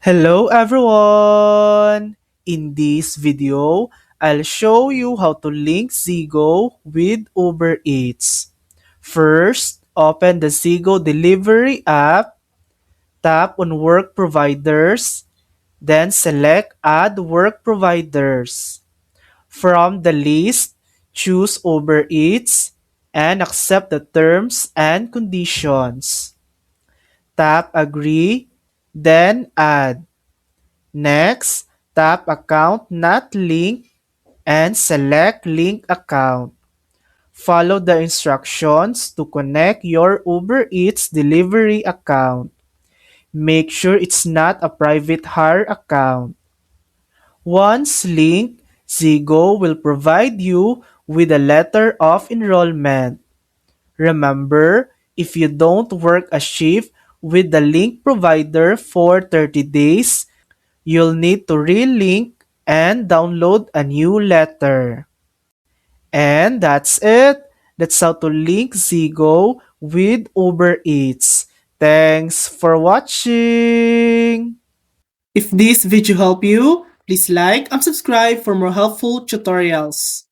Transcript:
Hello everyone! In this video, I'll show you how to link Zigo with Uber Eats. First, open the Zigo delivery app, tap on Work Providers, then select Add Work Providers. From the list, choose Uber Eats and accept the terms and conditions. Tap Agree, then Add. Next, tap Account Not Linked and select Link Account. Follow the instructions to connect your Uber Eats delivery account. Make sure it's not a private hire account. Once linked, Zigo will provide you with a letter of enrollment. Remember, if you don't work a shift with the link provider for 30 days, you'll need to relink and download a new letter. And that's it. That's how to link Zigo with Uber Eats. Thanks for watching. If this video helped you, please like and subscribe for more helpful tutorials.